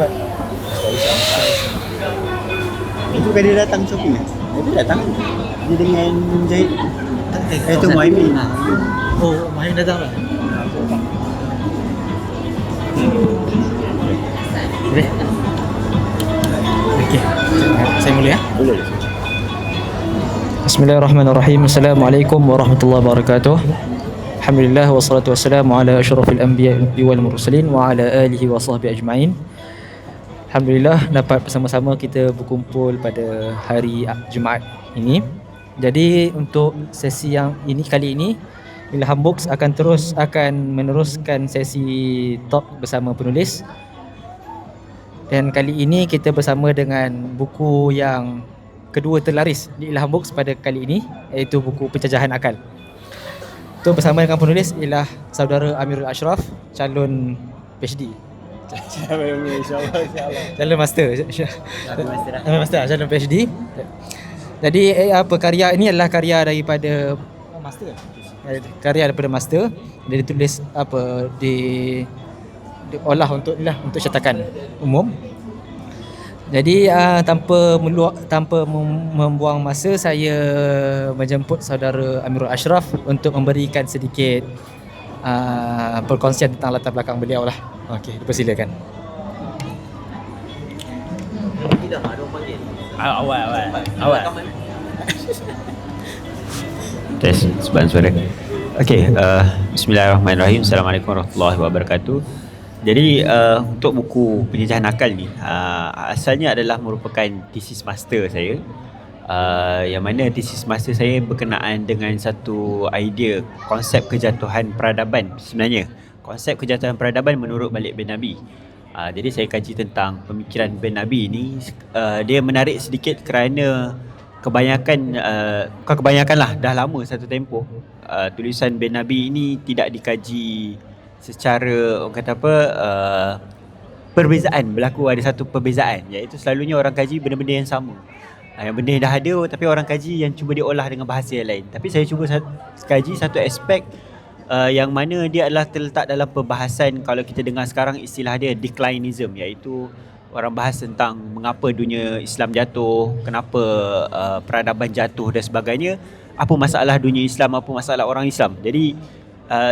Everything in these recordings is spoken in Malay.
Pak. Itu kan dia datang shopping kan? Dia datang. Dia dengan Zahid. Itu Muhaimin. Oh, Muhaimin datang lah. Boleh? Okey. Saya mula ya. Boleh. Bismillahirrahmanirrahim. Assalamualaikum warahmatullahi wabarakatuh. Alhamdulillah wassalatu wassalamu ala asyrafil anbiya'i wal mursalin wa ala alihi wa sahbihi ajma'in. Alhamdulillah dapat bersama-sama kita berkumpul pada hari Jumaat ini. Jadi untuk sesi yang kali ini Ilham Books akan meneruskan sesi talk bersama penulis. Dan kali ini kita bersama dengan buku yang kedua terlaris di Ilham Books pada kali ini, iaitu buku Penjajahan Akal. Itu bersama dengan penulis ialah saudara Amirul Ashraf, calon PhD. Calon master. Calon PhD. Jadi karya ini adalah karya daripada master. Karya daripada master. Dia ditulis diolah untuk cetakan umum. Jadi tanpa membuang masa, saya menjemput saudara Amirul Ashraf untuk memberikan sedikit perkongsian tentang latar belakang beliau lah. Okey, dipersilakan. Awal. Tes sebarang suara. Okey, bismillahirrahmanirrahim. Assalamualaikum warahmatullahi wabarakatuh. Jadi untuk buku Penjajahan Akal ni asalnya adalah merupakan tesis master saya. Yang mana tesis master saya berkenaan dengan satu idea konsep kejatuhan peradaban sebenarnya. Konsep kejatuhan peradaban menurut Malik bin Nabi. Jadi saya kaji tentang pemikiran bin Nabi ni. Dia menarik sedikit kerana kebanyakan lah dah lama satu tempoh tulisan bin Nabi ini tidak dikaji secara orang kata perbezaan. Berlaku ada satu perbezaan, iaitu selalunya orang kaji benda-benda yang sama. Yang benda yang dah ada tapi orang kaji yang cuba diolah dengan bahasa yang lain. Tapi saya cuba kaji satu aspek yang mana dia adalah terletak dalam perbahasan, kalau kita dengar sekarang istilah dia declinism, iaitu orang bahas tentang mengapa dunia Islam jatuh, kenapa peradaban jatuh dan sebagainya, apa masalah dunia Islam, apa masalah orang Islam. Jadi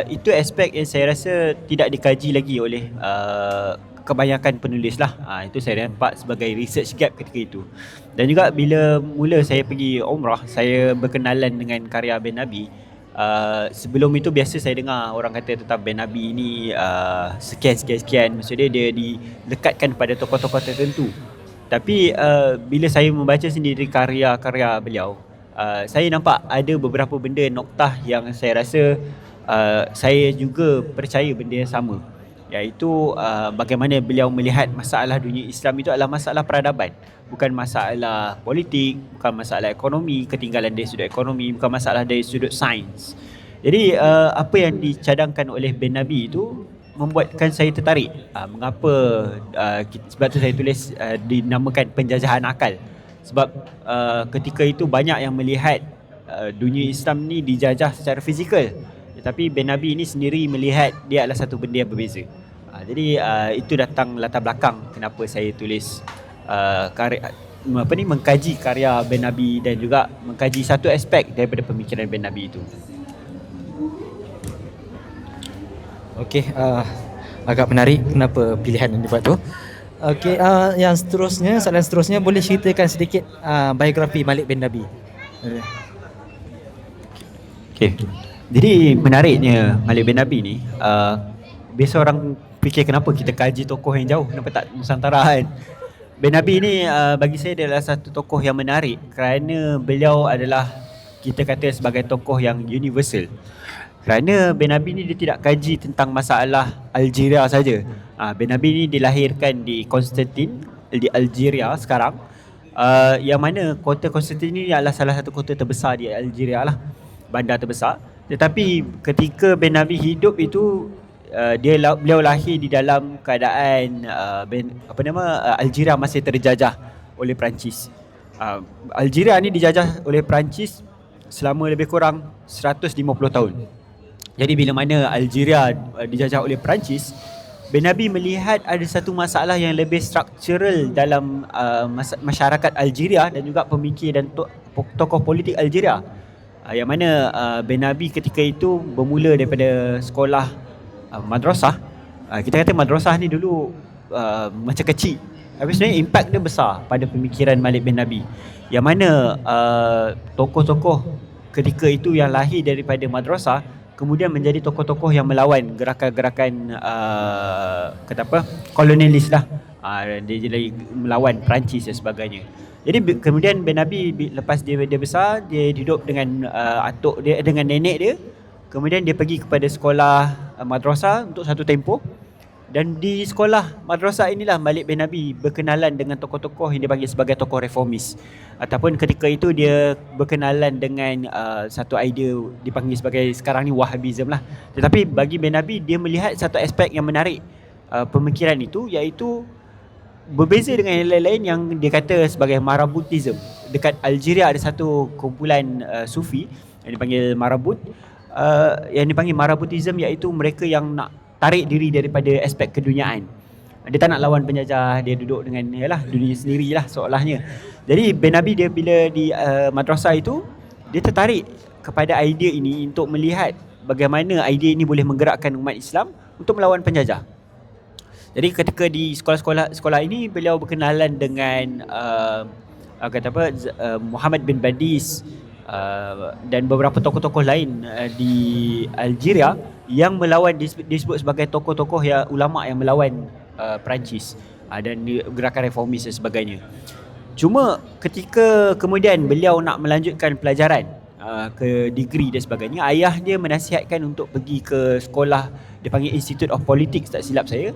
itu aspek yang saya rasa tidak dikaji lagi oleh kebanyakan penulis lah. Itu saya nampak sebagai research gap ketika itu. Dan juga bila mula saya pergi umrah, saya berkenalan dengan karya bin Nabi. Sebelum itu biasa saya dengar orang kata tentang bin Nabi ni sekian. Maksudnya dia dilekatkan pada tokoh-tokoh tertentu. Tapi bila saya membaca sendiri karya-karya beliau, saya nampak ada beberapa benda noktah yang saya rasa saya juga percaya benda yang sama, iaitu bagaimana beliau melihat masalah dunia Islam itu adalah masalah peradaban, bukan masalah politik, bukan masalah ekonomi, ketinggalan dari sudut ekonomi, bukan masalah dari sudut sains. Jadi apa yang dicadangkan oleh bin Nabi itu membuatkan saya tertarik. Mengapa sebab tu saya tulis dinamakan Penjajahan Akal. Sebab ketika itu banyak yang melihat dunia Islam ni dijajah secara fizikal, tetapi bin Nabi ini sendiri melihat dia adalah satu benda yang berbeza. Jadi itu datang latar belakang kenapa saya tulis mengkaji karya bin Nabi dan juga mengkaji satu aspek daripada pemikiran bin Nabi itu. Okey, agak menarik kenapa pilihan yang dibuat tu. Okey, yang soalan seterusnya boleh ceritakan sedikit biografi Malik bin Nabi. Okey. Jadi menariknya Malik bin Nabi ni, biasa orang fikir kenapa kita kaji tokoh yang jauh, kenapa tak Nusantara kan. Bin Nabi ni bagi saya dia adalah satu tokoh yang menarik kerana beliau adalah, kita kata sebagai tokoh yang universal. Kerana bin Nabi ni dia tidak kaji tentang masalah Algeria saja. Bin Nabi ni dilahirkan di Konstantin, di Algeria sekarang, yang mana kota Konstantin ni adalah salah satu kota terbesar di Algeria lah, bandar terbesar. Tetapi ketika bin Nabi hidup itu, beliau lahir di dalam keadaan Algeria masih terjajah oleh Perancis. Algeria ni dijajah oleh Perancis selama lebih kurang 150 tahun. Jadi bila mana Algeria dijajah oleh Perancis, Ben Nabi melihat ada satu masalah yang lebih struktural dalam masyarakat Algeria dan juga pemikir dan tokoh politik Algeria. Yang mana Ben Nabi ketika itu bermula daripada sekolah madrasah. Kita kata madrasah ni dulu macam kecil, tapi sebenarnya impact dia besar pada pemikiran Malik bin Nabi. Yang mana tokoh-tokoh ketika itu yang lahir daripada madrasah kemudian menjadi tokoh-tokoh yang melawan gerakan-gerakan kata apa, kolonialis lah. Dia jadi melawan Perancis dan sebagainya. Jadi kemudian Ben Nabi lepas dia besar, dia hidup dengan atuk dia, dengan nenek dia. Kemudian dia pergi kepada sekolah madrasah untuk satu tempoh. Dan di sekolah madrasah inilah Malik bin Nabi berkenalan dengan tokoh-tokoh yang dipanggil sebagai tokoh reformis. Ataupun ketika itu dia berkenalan dengan satu idea dipanggil sebagai sekarang ni Wahhabism lah. Tetapi bagi bin Nabi, dia melihat satu aspek yang menarik pemikiran itu, iaitu berbeza dengan yang lain-lain yang dia kata sebagai Marabutism. Dekat Algeria ada satu kumpulan Sufi yang dipanggil Marabut. Yang dipanggil Marabutism iaitu mereka yang nak tarik diri daripada aspek keduniaan. Dia tak nak lawan penjajah, dia duduk dengan dunia sendirilah seolahnya. Jadi bin Nabi dia bila di madrasah itu, dia tertarik kepada idea ini untuk melihat bagaimana idea ini boleh menggerakkan umat Islam untuk melawan penjajah. Jadi ketika di sekolah ini, beliau berkenalan dengan Muhammad bin Badis dan beberapa tokoh-tokoh lain di Algeria yang melawan, disebut sebagai tokoh-tokoh ulama yang melawan Perancis dan gerakan reformis dan sebagainya. Cuma ketika kemudian beliau nak melanjutkan pelajaran ke degree dan sebagainya, ayah dia menasihatkan untuk pergi ke sekolah dipanggil Institute of Politics, tak silap saya,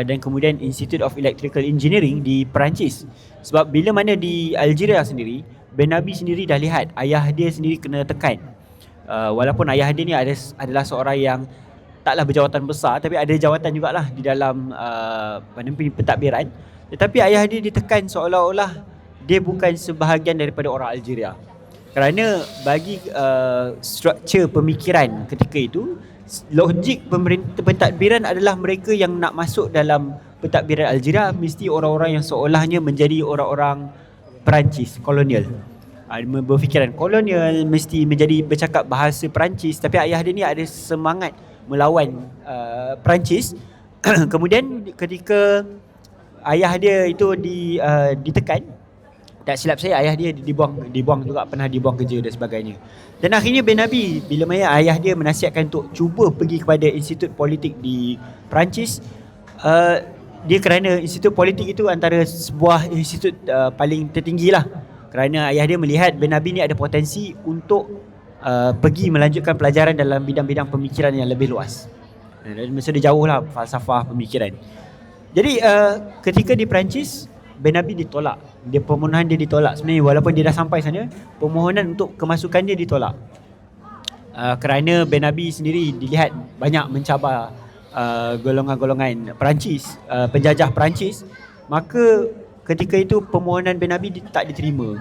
dan kemudian Institute of Electrical Engineering di Perancis. Sebab bila mana di Algeria sendiri, Ben Nabi sendiri dah lihat ayah dia sendiri kena tekan. Walaupun ayah dia ni adalah seorang yang taklah berjawatan besar, tapi ada jawatan jugalah di dalam pentadbiran. Tetapi ayah dia ditekan seolah-olah dia bukan sebahagian daripada orang Algeria. Kerana bagi struktur pemikiran ketika itu, logik pentadbiran adalah mereka yang nak masuk dalam pentadbiran Algeria mesti orang-orang yang seolahnya menjadi orang-orang Perancis, kolonial. Berfikiran kolonial, mesti menjadi bercakap bahasa Perancis. Tapi ayah dia ni ada semangat melawan Perancis. Kemudian ketika ayah dia itu ditekan, tak silap saya ayah dia dibuang juga, pernah dibuang kerja dan sebagainya. Dan akhirnya bin Nabi bila mana ayah dia menasihatkan untuk cuba pergi kepada institut politik di Perancis, dia kerana institut politik itu antara sebuah institut paling tertinggi lah. Kerana ayah dia melihat bin Nabi ni ada potensi untuk pergi melanjutkan pelajaran dalam bidang-bidang pemikiran yang lebih luas. Masa dia jauh lah falsafah pemikiran. Jadi ketika di Perancis, bin Nabi ditolak. Permohonan dia ditolak. Sebenarnya walaupun dia dah sampai sana, permohonan untuk kemasukan dia ditolak. Kerana bin Nabi sendiri dilihat banyak mencabar golongan-golongan Perancis, penjajah Perancis. Maka ketika itu permohonan bin Nabi tak diterima.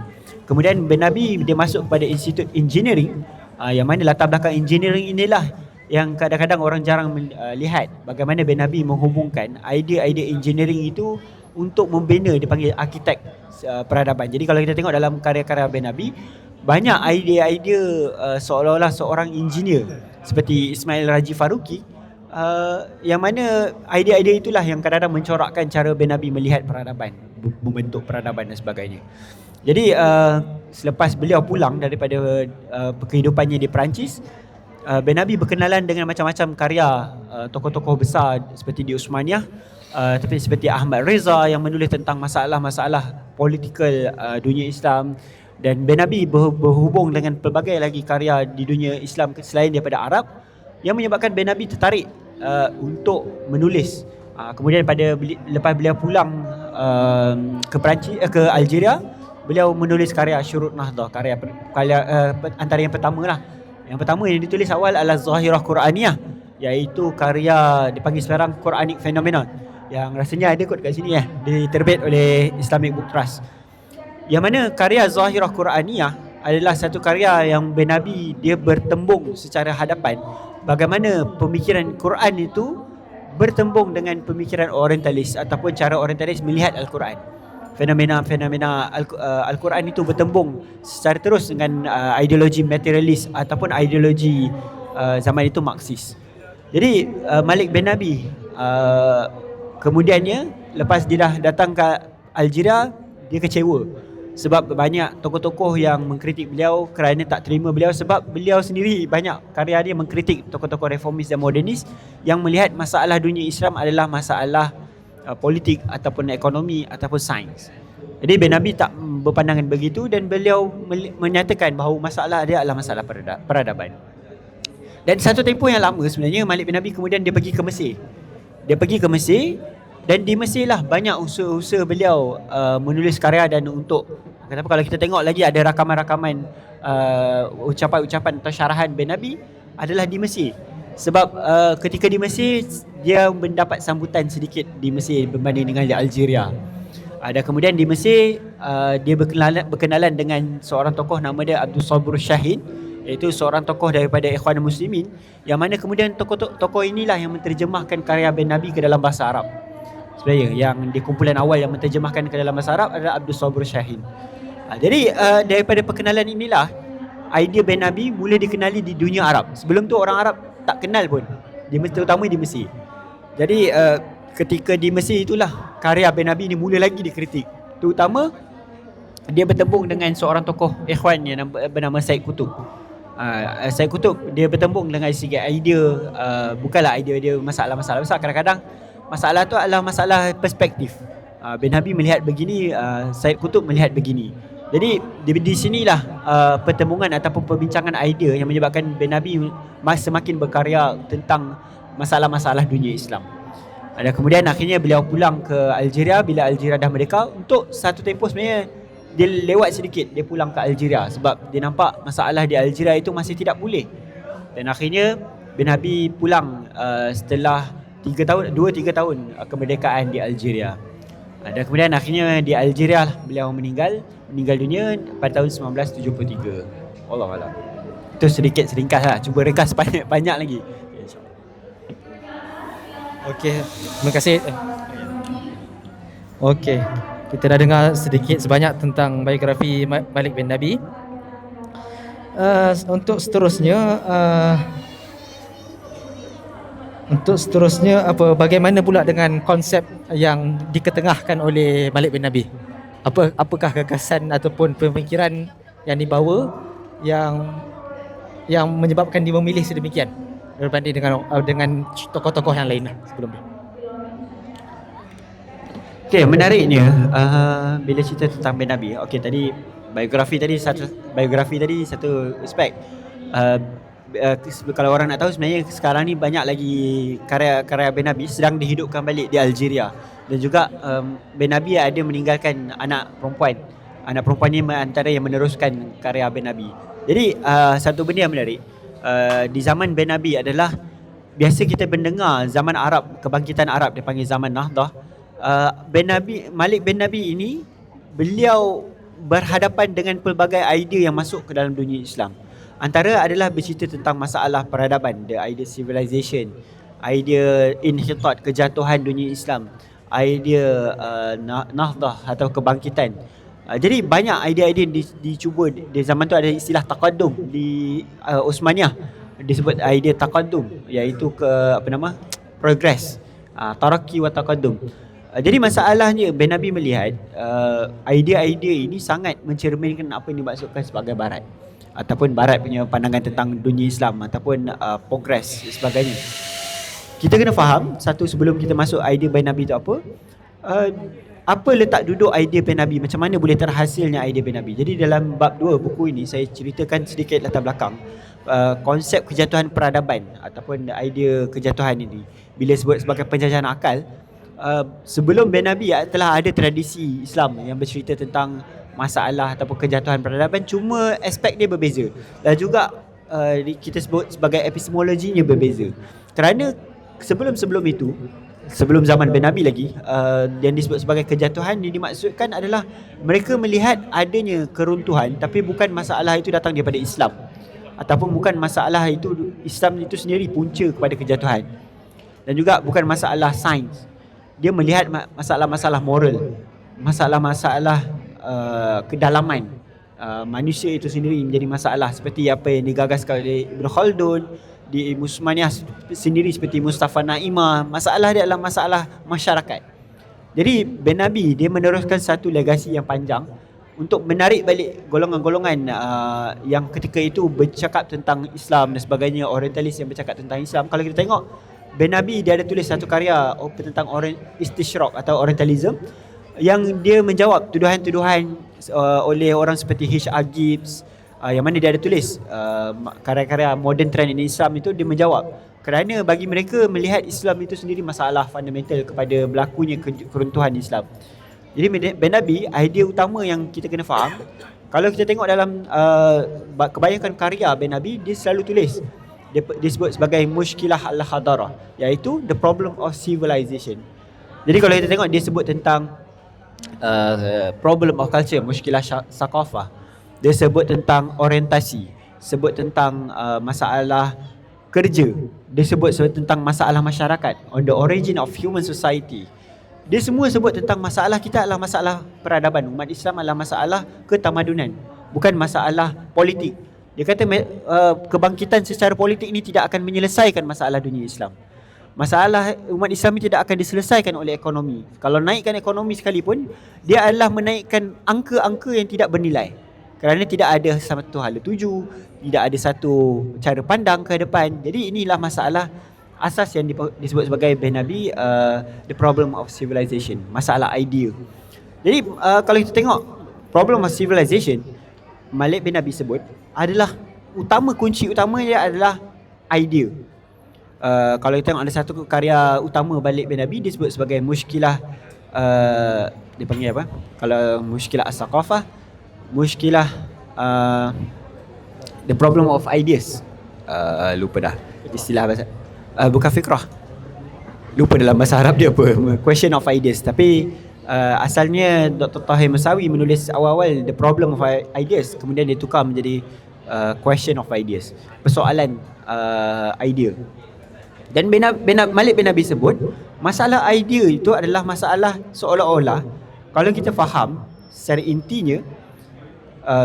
Kemudian bin Nabi dia masuk kepada Institut Engineering, yang mana latar belakang engineering inilah yang kadang-kadang orang jarang lihat bagaimana bin Nabi menghubungkan idea-idea engineering itu untuk membina, dipanggil arkitek peradaban. Jadi kalau kita tengok dalam karya-karya bin Nabi, banyak idea-idea seolah-olah seorang engineer seperti Ismail Raji Faruqi, yang mana idea-idea itulah yang kadang-kadang mencorakkan cara bin Nabi melihat peradaban, membentuk peradaban dan sebagainya. Jadi selepas beliau pulang daripada kehidupannya di Perancis, bin Nabi berkenalan dengan macam-macam karya tokoh-tokoh besar seperti di Uthmaniyah, tapi seperti Ahmad Reza yang menulis tentang masalah-masalah politikal dunia Islam. Dan bin Nabi berhubung dengan pelbagai lagi karya di dunia Islam selain daripada Arab, yang menyebabkan bin Nabi tertarik untuk menulis. Kemudian lepas beliau pulang ke Perancis, ke Algeria, beliau menulis karya Syurut Nahdah, karya antara yang pertama lah. Yang pertama yang ditulis awal adalah Zahirah Quraniyah, iaitu karya dipanggil sekarang Quranic Phenomenon, yang rasanya ada kot kat sini diterbit oleh Islamic Book Trust. Yang mana karya Zahirah Quraniyah adalah satu karya yang bin Nabi dia bertembung secara hadapan bagaimana pemikiran Quran itu bertembung dengan pemikiran orientalis ataupun cara orientalis melihat Al-Quran. Fenomena Al-Quran itu bertembung secara terus dengan ideologi materialis ataupun ideologi zaman itu Marxis. Jadi Malik bin Nabi kemudiannya lepas dia dah datang ke Algeria, dia kecewa sebab banyak tokoh-tokoh yang mengkritik beliau kerana tak terima beliau, sebab beliau sendiri banyak karya dia mengkritik tokoh-tokoh reformis dan modernis yang melihat masalah dunia Islam adalah masalah politik ataupun ekonomi ataupun sains. Jadi bin Nabi tak berpandangan begitu dan beliau menyatakan bahawa masalah dia adalah masalah peradaban. Dan satu tempoh yang lama sebenarnya Malik bin Nabi kemudian dia pergi ke Mesir. Dia pergi ke Mesir dan di Mesir lah banyak usaha-usaha beliau menulis karya, dan untuk kenapa kalau kita tengok lagi ada rakaman-rakaman ucapan-ucapan atau syarahan bin Nabi adalah di Mesir. Sebab ketika di Mesir dia mendapat sambutan sedikit di Mesir berbanding dengan di Algeria. Dan kemudian di Mesir dia berkenalan dengan seorang tokoh nama dia Abdul Sabur Syahin, iaitu seorang tokoh daripada Ikhwan Muslimin, yang mana kemudian tokoh inilah yang menterjemahkan karya bin Nabi ke dalam bahasa Arab. Sebenarnya yang di kumpulan awal yang menterjemahkan ke dalam bahasa Arab adalah Abdul Sabur Syahin. Jadi daripada perkenalan inilah idea bin Nabi mula dikenali di dunia Arab. Sebelum tu orang Arab tak kenal pun, terutama di Mesir. Jadi ketika di Mesir itulah karya bin Nabi ni mula lagi dikritik. Terutama dia bertembung dengan seorang tokoh Ikhwan yang bernama Said Qutb. Said Qutb dia bertembung dengan sikit idea, bukanlah idea dia masalah-masalah besar. Kadang-kadang masalah tu adalah masalah perspektif. Bin Nabi melihat begini, Said Qutb melihat begini. Jadi di sinilah pertembungan ataupun perbincangan idea yang menyebabkan bin Nabi semakin berkarya tentang masalah-masalah dunia Islam. Dan kemudian akhirnya beliau pulang ke Algeria bila Algeria dah merdeka. Untuk satu tempoh sebenarnya dia lewat sedikit, dia pulang ke Algeria sebab dia nampak masalah di Algeria itu masih tidak pulih. Dan akhirnya bin Nabi pulang setelah 2-3 tahun kemerdekaan di Algeria. Dan kemudian akhirnya di Algeria lah beliau meninggal dunia pada tahun 1973. Wallahualam. Itu sedikit seringkas lah. Cuba ringkas banyak lagi. Okey, terima kasih. Okey, kita dah dengar sedikit sebanyak tentang biografi Malik bin Nabi. Untuk seterusnya bagaimana pula dengan konsep yang diketengahkan oleh Malik bin Nabi? Apakah gagasan ataupun pemikiran yang dibawa yang menyebabkan dia memilih sedemikian berbanding dengan tokoh-tokoh yang lain sebelum ni? Okey, menariknya bila cerita tentang bin Nabi. Okey, tadi biografi tadi satu aspek. Kalau orang nak tahu sebenarnya sekarang ni banyak lagi karya bin Nabi sedang dihidupkan balik di Algeria. Dan juga bin Nabi ada meninggalkan anak perempuan. Anak perempuan ni antara yang meneruskan karya bin Nabi. Jadi satu benda yang menarik di zaman bin Nabi adalah biasa kita mendengar zaman Arab, kebangkitan Arab dia panggil zaman Nahdah. Malik bin Nabi ini beliau berhadapan dengan pelbagai idea yang masuk ke dalam dunia Islam. Antara adalah bercerita tentang masalah peradaban, the idea civilization, idea inhitat, kejatuhan dunia Islam, idea Nahdah atau kebangkitan. Jadi banyak idea-idea dicuba. Di zaman tu ada istilah taqaddum di Osmaniyah, disebut idea taqaddum, iaitu progress, taraqi wa taqaddum. Jadi masalahnya bin Nabi melihat idea-idea ini sangat mencerminkan apa yang dimaksudkan sebagai barat, ataupun barat punya pandangan tentang dunia Islam ataupun progress sebagainya. Kita kena faham satu sebelum kita masuk idea bin Nabi itu apa letak duduk idea bin Nabi, macam mana boleh terhasilnya idea bin Nabi. Jadi dalam bab 2 buku ini saya ceritakan sedikit latar belakang konsep kejatuhan peradaban ataupun idea kejatuhan ini. Bila sebut sebagai penjajahan akal, sebelum bin Nabi telah ada tradisi Islam yang bercerita tentang masalah ataupun kejatuhan peradaban, cuma aspek dia berbeza dan juga kita sebut sebagai epistemologinya berbeza. Kerana sebelum itu, sebelum zaman bin Nabi lagi, yang disebut sebagai kejatuhan yang dimaksudkan adalah mereka melihat adanya keruntuhan, tapi bukan masalah itu datang daripada Islam, ataupun bukan masalah itu Islam itu sendiri punca kepada kejatuhan. dan juga bukan masalah sains. Dia melihat masalah-masalah moral, masalah-masalah kedalaman manusia itu sendiri menjadi masalah, seperti apa yang digagaskan oleh Ibn Khaldun di Musmaniyah sendiri, seperti Mustafa Naimah. Masalah dia adalah masalah masyarakat. Jadi Ben Nabi dia meneruskan satu legasi yang panjang untuk menarik balik golongan-golongan yang ketika itu bercakap tentang Islam dan sebagainya, orientalis yang bercakap tentang Islam. Kalau kita tengok Ben Nabi, dia ada tulis satu karya tentang istishraq atau orientalism, yang dia menjawab tuduhan-tuduhan oleh orang seperti H.R. Gibbs, yang mana dia ada tulis karya-karya modern trend in Islam itu. Dia menjawab kerana bagi mereka melihat Islam itu sendiri masalah fundamental kepada berlakunya keruntuhan Islam. Jadi Ben Nabi, idea utama yang kita kena faham, kalau kita tengok dalam kebanyakan karya Ben Nabi, dia selalu tulis, dia sebut sebagai mushkilah al-hadarah, iaitu the problem of civilization. Jadi kalau kita tengok, dia sebut tentang problem of culture, mushkilah sakafah. Dia sebut tentang orientasi, sebut tentang masalah kerja, dia sebut tentang masalah masyarakat, on the origin of human society. Dia semua sebut tentang masalah kita adalah masalah peradaban. Umat Islam adalah masalah ketamadunan, bukan masalah politik. Dia kata kebangkitan secara politik ini tidak akan menyelesaikan masalah dunia Islam. Masalah umat Islam ini tidak akan diselesaikan oleh ekonomi. Kalau naikkan ekonomi sekalipun, dia adalah menaikkan angka-angka yang tidak bernilai, kerana tidak ada satu hala tuju, tidak ada satu cara pandang ke depan. Jadi inilah masalah asas yang disebut sebagai Ben Nabi, the problem of civilization, masalah idea. Jadi kalau kita tengok problem of civilization, Malik bin Nabi sebut adalah kunci utamanya adalah idea. Kalau kita tengok ada satu karya utama Malik bin Nabi, dia sebut sebagai mushkilah, dia panggil apa? Kalau mushkilah as-saqafah, mushkilah the problem of ideas. Lupa dah istilah bahasa, bukan fikrah, lupa dalam bahasa Arab dia apa, question of ideas. Tapi asalnya Dr. Tahir Musawi menulis awal-awal the problem of ideas, kemudian dia tukar menjadi question of ideas, persoalan idea. Dan Malik bin Nabi sebut masalah idea itu adalah masalah seolah-olah, kalau kita faham secara intinya,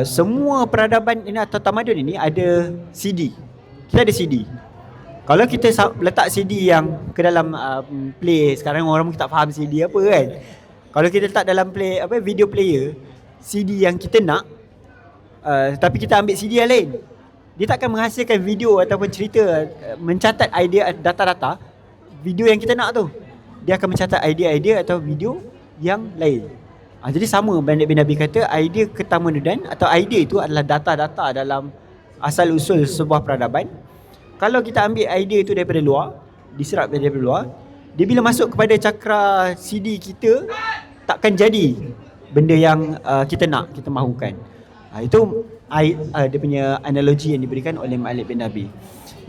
semua peradaban ini atau tamadun ini ada CD. Kita ada CD. Kalau kita letak CD yang ke dalam play, sekarang orang mungkin tak faham CD apa kan. Kalau kita letak dalam play video player, CD yang kita nak, tapi kita ambil CD yang lain, dia takkan menghasilkan video ataupun cerita, mencatat idea, data-data video yang kita nak tu. Dia akan mencatat idea-idea atau video yang lain. Jadi sama Malik bin Nabi kata, idea ketamadunan atau idea itu adalah data-data dalam asal usul sebuah peradaban. Kalau kita ambil idea itu daripada luar, diserap daripada luar, dia bila masuk kepada cakra CD kita, takkan jadi benda yang kita nak, kita mahukan. Itu dia punya analogi yang diberikan oleh Malik bin Nabi.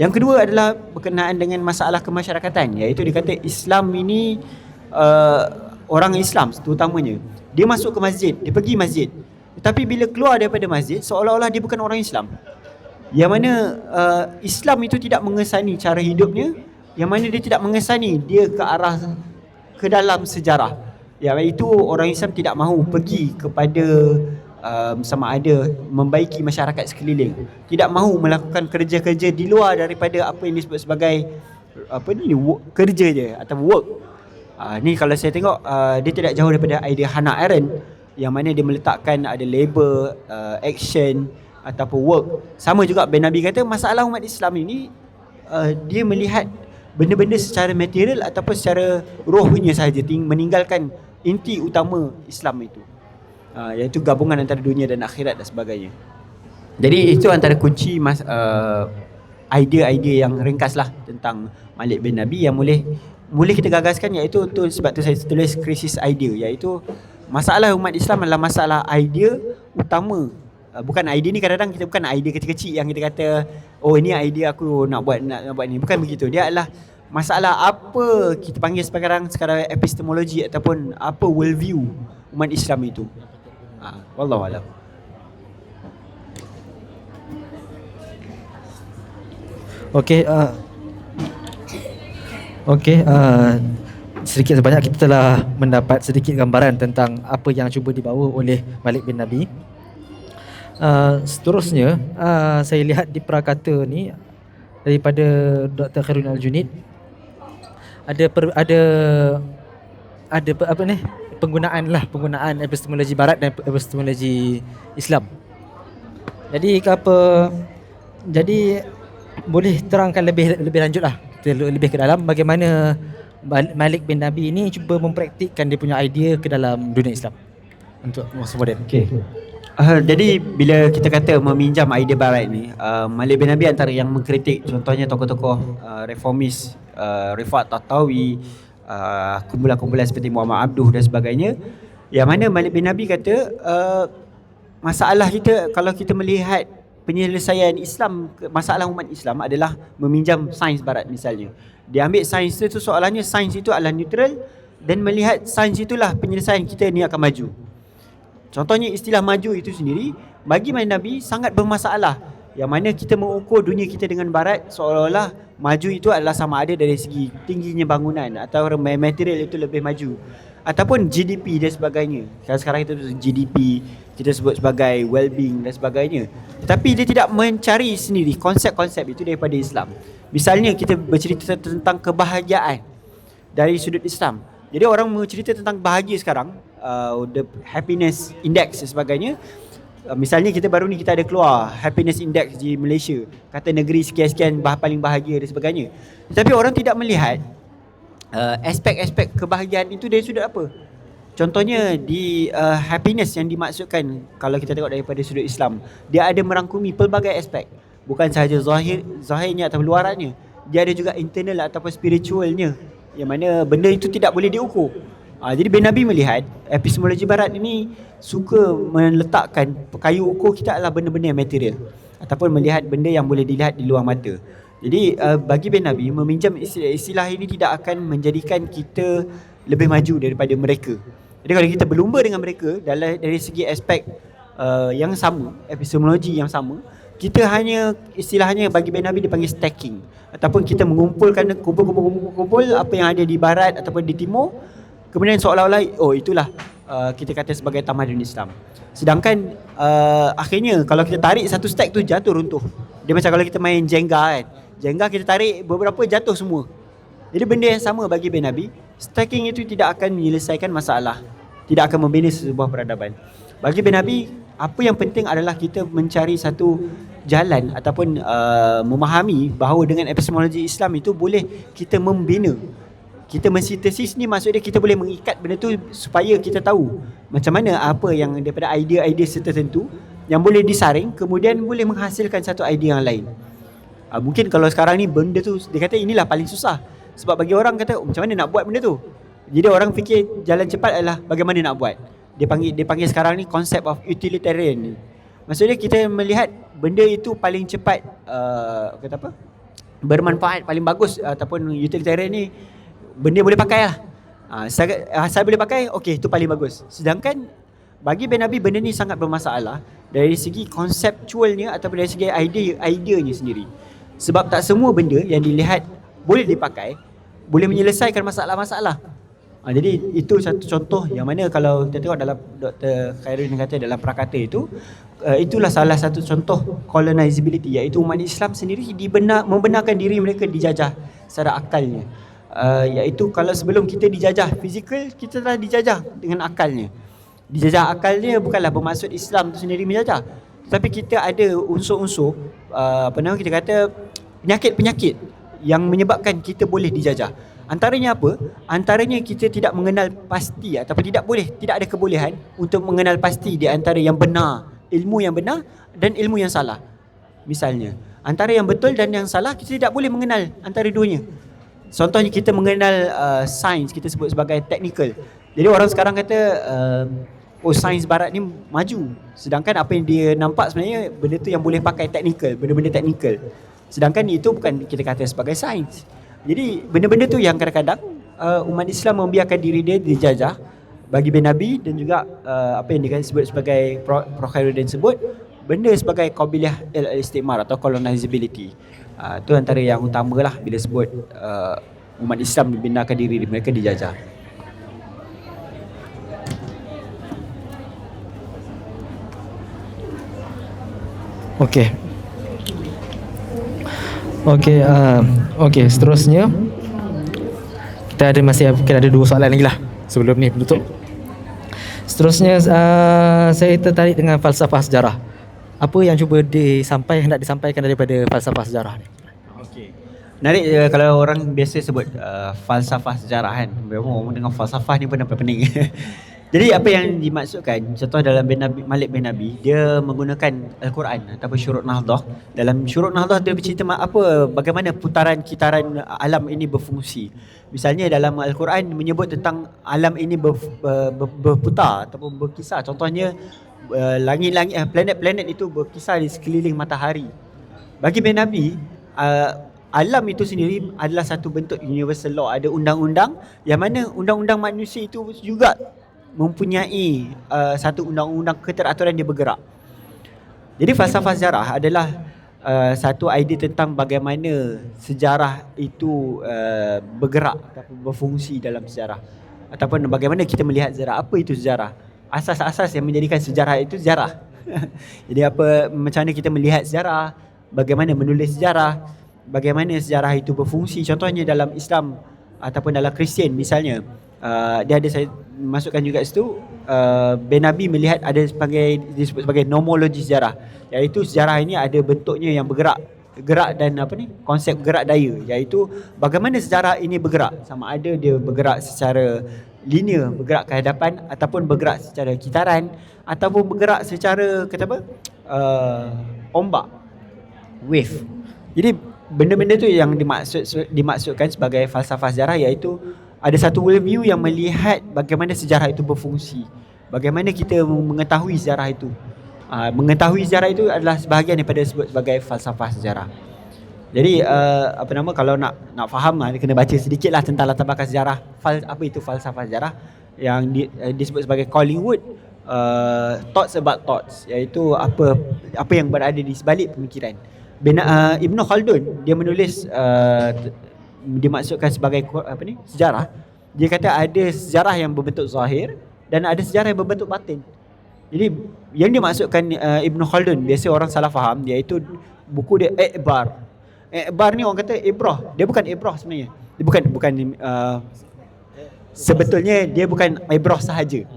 Yang kedua adalah berkenaan dengan masalah kemasyarakatan, iaitu dia kata Islam ini, orang Islam terutamanya, dia masuk ke masjid, dia pergi masjid, tetapi bila keluar daripada masjid, seolah-olah dia bukan orang Islam. Yang mana Islam itu tidak mengesani cara hidupnya, yang mana dia tidak mengesani dia ke dalam sejarah. Iaitu orang Islam tidak mahu pergi kepada sama ada membaiki masyarakat sekeliling, tidak mahu melakukan kerja-kerja di luar daripada apa yang disebut sebagai kerja je atau work. Ni kalau saya tengok, dia tidak jauh daripada idea Hannah Arendt, yang mana dia meletakkan ada labor, action ataupun work. Sama juga Ben Nabi kata masalah umat Islam ini, dia melihat benda-benda secara material ataupun secara rohnya sahaja, meninggalkan inti utama Islam itu, iaitu gabungan antara dunia dan akhirat dan sebagainya. Jadi itu antara kunci idea-idea yang ringkas lah tentang Malik bin Nabi yang boleh kita gagaskan, iaitu sebab tu saya tulis krisis idea, iaitu masalah umat Islam adalah masalah idea utama. Bukan idea ni, kadang-kadang kita bukan idea kecil-kecil yang kita kata, oh ini idea aku nak buat ni, bukan begitu. Dia adalah masalah apa kita panggil sekarang epistemologi ataupun apa worldview umat Islam itu. Wallahu a'lam. Okey, sedikit sebanyak kita telah mendapat sedikit gambaran tentang apa yang cuba dibawa oleh Malik bin Nabi. Seterusnya, saya lihat di prakata ni daripada Dr. Khairul Al-Junid ada apa ni, penggunaan epistemologi barat dan epistemologi Islam. Jadi boleh terangkan lebih lanjutlah, kita lebih ke dalam bagaimana Malik bin Nabi ini cuba mempraktikkan dia punya idea ke dalam dunia Islam untuk masa moden. Okey. Jadi bila kita kata meminjam idea barat ni, Malik bin Nabi antara yang mengkritik contohnya tokoh-tokoh reformis, Rifat Tahtawi, kumpulan-kumpulan seperti Muhammad Abduh dan sebagainya, yang mana Malik bin Nabi kata masalah kita kalau kita melihat penyelesaian Islam, masalah umat Islam adalah meminjam sains barat misalnya. Dia ambil sains itu, soalannya sains itu adalah neutral dan melihat sains itulah penyelesaian kita ni akan maju. Contohnya istilah maju itu sendiri bagi Nabi sangat bermasalah, yang mana kita mengukur dunia kita dengan barat seolah-olah maju itu adalah sama ada dari segi tingginya bangunan atau material itu lebih maju, ataupun GDP dan sebagainya. Sekarang itu GDP kita sebut sebagai well-being dan sebagainya. Tetapi dia tidak mencari sendiri konsep-konsep itu daripada Islam. Misalnya kita bercerita tentang kebahagiaan dari sudut Islam. Jadi orang mencerita tentang bahagia sekarang, the happiness index dan sebagainya. Misalnya kita baru ni kita ada keluar happiness index di Malaysia, kata negeri sekian-sekian paling bahagia dan sebagainya. Tetapi orang tidak melihat aspek-aspek kebahagiaan itu dari sudut apa. Contohnya di happiness yang dimaksudkan kalau kita tengok daripada sudut Islam, dia ada merangkumi pelbagai aspek. Bukan sahaja zahirnya atau luarannya, dia ada juga internal ataupun spiritualnya, yang mana benda itu tidak boleh diukur. Jadi bin Nabi melihat epistemologi barat ini suka meletakkan kayu ukur kita adalah benda-benda yang material, ataupun melihat benda yang boleh dilihat di luar mata. Jadi bagi bin Nabi, meminjam istilah ini tidak akan menjadikan kita lebih maju daripada mereka. Jadi kalau kita berlumba dengan mereka dari segi aspek yang sama, epistemologi yang sama, kita hanya istilahnya bagi bin Nabi dipanggil stacking, ataupun kita mengumpulkan kumpul apa yang ada di barat ataupun di timur, kemudian seolah-olah itulah kita kata sebagai tamadun Islam. Sedangkan akhirnya kalau kita tarik satu stack tu jatuh runtuh. Dia macam kalau kita main Jenga kan. Jenga kita tarik beberapa jatuh semua. Jadi benda yang sama bagi bin Nabi, stacking itu tidak akan menyelesaikan masalah, tidak akan membina sebuah peradaban. Bagi bin Nabi, apa yang penting adalah kita mencari satu jalan ataupun memahami bahawa dengan epistemologi Islam itu boleh kita membina. Kita mensintesis ni maksudnya kita boleh mengikat benda tu supaya kita tahu macam mana apa yang daripada idea-idea tertentu yang boleh disaring kemudian boleh menghasilkan satu idea yang lain. Mungkin kalau sekarang ni benda tu dia kata inilah paling susah, sebab bagi orang kata macam mana nak buat benda tu. Jadi orang fikir jalan cepat adalah bagaimana nak buat. Dia panggil sekarang ni concept of utilitarian. Maksudnya kita melihat benda itu paling cepat kata apa? Bermanfaat, paling bagus, ataupun utilitarian ni benda boleh pakai lah. Saya boleh pakai, okey, itu paling bagus. Sedangkan bagi bin Nabi benda ni sangat bermasalah dari segi konseptualnya ataupun dari segi ideanya sendiri. Sebab tak semua benda yang dilihat boleh dipakai, boleh menyelesaikan masalah-masalah. Jadi itu satu contoh yang mana kalau kita tengok dalam Dr. Khairul kata dalam prakata itu, itulah salah satu contoh colonizability, iaitu umat Islam sendiri membenarkan diri mereka dijajah secara akalnya. Iaitu kalau sebelum kita dijajah fizikal, kita telah dijajah dengan akalnya. Dijajah akalnya bukanlah bermaksud Islam itu sendiri menjajah, tetapi kita ada unsur-unsur kita kata penyakit-penyakit yang menyebabkan kita boleh dijajah. Antaranya apa? Antaranya kita tidak mengenal pasti ataupun tidak ada kebolehan untuk mengenal pasti di antara yang benar, ilmu yang benar dan ilmu yang salah. Misalnya, antara yang betul dan yang salah kita tidak boleh mengenal antara duanya. Contohnya kita mengenal sains, kita sebut sebagai technical. Jadi orang sekarang kata sains barat ni maju, sedangkan apa yang dia nampak sebenarnya benda tu yang boleh pakai technical, benda-benda technical. Sedangkan itu bukan kita kata sebagai sains. Jadi benda-benda tu yang kadang-kadang umat Islam membiarkan diri dia dijajah bagi bin Nabi, dan juga apa yang disebut sebagai Prof. Khairuddin sebut benda sebagai qabiliyah al-istimar atau colonizability. Itu antara yang utamalah bila sebut umat Islam membenarkan diri mereka dijajah. Okey. Okey, seterusnya kita ada 2 soalan lagi lah sebelum ni penutup. Seterusnya saya tertarik dengan falsafah sejarah. Apa yang cuba hendak disampaikan daripada falsafah sejarah ni? Okey. Menarik kalau orang biasa sebut falsafah sejarah kan. Memang orang dengan falsafah ni pun nampak pening. Jadi apa yang dimaksudkan, contoh dalam Malik bin Nabi, dia menggunakan Al-Quran ataupun Syuruk Nahdah. Dalam Syuruk Nahdah dia bercerita bagaimana kitaran alam ini berfungsi. Misalnya dalam Al-Quran menyebut tentang alam ini berputar ataupun berkisar. Contohnya langit-langit, planet-planet itu berkisar di sekeliling matahari. Bagi bin Nabi, alam itu sendiri adalah satu bentuk universal law. Ada undang-undang yang mana undang-undang manusia itu juga mempunyai satu undang-undang keteraturan dia bergerak. Jadi falsafah sejarah adalah satu idea tentang bagaimana sejarah itu bergerak ataupun berfungsi dalam sejarah, ataupun bagaimana kita melihat sejarah. Apa itu sejarah? Asas-asas yang menjadikan sejarah itu sejarah. Jadi macam mana kita melihat sejarah, bagaimana menulis sejarah, bagaimana sejarah itu berfungsi. Contohnya dalam Islam ataupun dalam Kristian misalnya, dia ada, saya masukkan juga situ, bin Nabi melihat ada disebut sebagai nomologi sejarah, iaitu sejarah ini ada bentuknya yang gerak dan konsep gerak daya, iaitu bagaimana sejarah ini bergerak, sama ada dia bergerak secara linear, bergerak ke hadapan, ataupun bergerak secara kitaran, ataupun bergerak secara ombak, wave. Jadi benda-benda tu yang dimaksudkan sebagai falsafah sejarah, iaitu ada satu worldview yang melihat bagaimana sejarah itu berfungsi, bagaimana kita mengetahui sejarah itu. Mengetahui sejarah itu adalah sebahagian daripada disebut sebagai falsafah sejarah. Jadi kalau nak faham, kena baca sedikitlah tentang latar belakang sejarah. Apa itu falsafah sejarah yang disebut sebagai Collingwood thoughts about thoughts, iaitu apa yang berada di sebalik pemikiran. Ibn Khaldun dia menulis dimaksudkan sebagai sejarah. Dia kata ada sejarah yang berbentuk zahir dan ada sejarah yang berbentuk batin. Jadi yang dimaksudkan Ibn Khaldun, biasa orang salah faham, iaitu buku dia I'bar. I'bar ni orang kata ibrah. Dia bukan ibrah sebenarnya. Dia bukan sebetulnya dia bukan ibrah sahaja.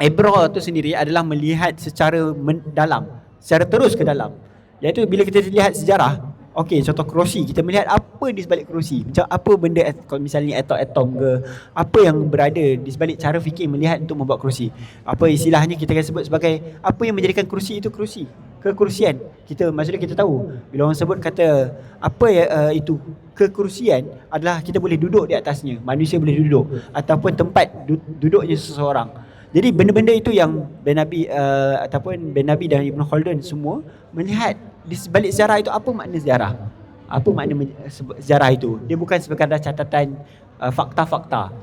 Ibrah tu sendiri adalah melihat secara dalam, secara terus ke dalam. Iaitu bila kita lihat sejarah, okey, contoh kerusi, kita melihat apa di sebalik kerusi. Macam apa benda, misalnya atom ke, apa yang berada di sebalik cara fikir melihat untuk membuat kerusi. Apa istilahnya kita akan sebut sebagai apa yang menjadikan kerusi itu kerusi, kekurusian. Maksudnya kita tahu bila orang sebut kata apa itu kekurusian adalah kita boleh duduk di atasnya, manusia boleh duduk, ataupun tempat duduknya seseorang. Jadi benda-benda itu yang bin Nabi dan Ibn Khaldun semua melihat di sebalik sejarah itu. Apa makna sejarah? Apa makna sejarah itu? Dia bukan sekadar catatan fakta-fakta.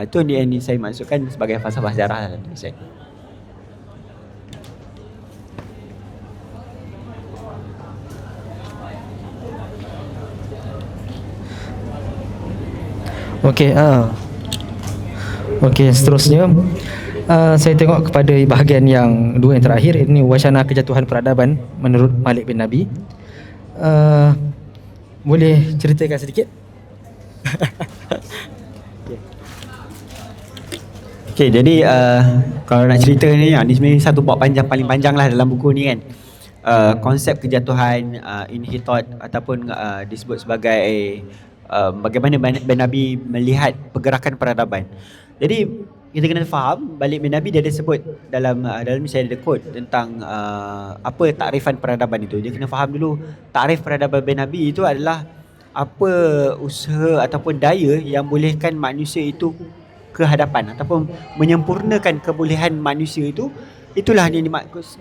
Itu yang saya maksudkan sebagai falsafah sejarah dalam tulisan. Okey, seterusnya saya tengok kepada bahagian yang 2 yang terakhir. Ini wacana kejatuhan peradaban menurut Malik bin Nabi. Boleh ceritakan sedikit? Okey, jadi kalau nak cerita ni sebenarnya satu bab paling panjang lah dalam buku ni kan. Konsep kejatuhan, inhitat ataupun disebut sebagai bagaimana bin Nabi melihat pergerakan peradaban. Jadi kita kena faham, balik bin Nabi dia ada sebut dalam misalnya ada quote tentang apa takrifan peradaban itu. Dia kena faham dulu takrif peradaban bin Nabi itu adalah apa usaha ataupun daya yang bolehkan manusia itu ke hadapan ataupun menyempurnakan kebolehan manusia itu. Itulah yang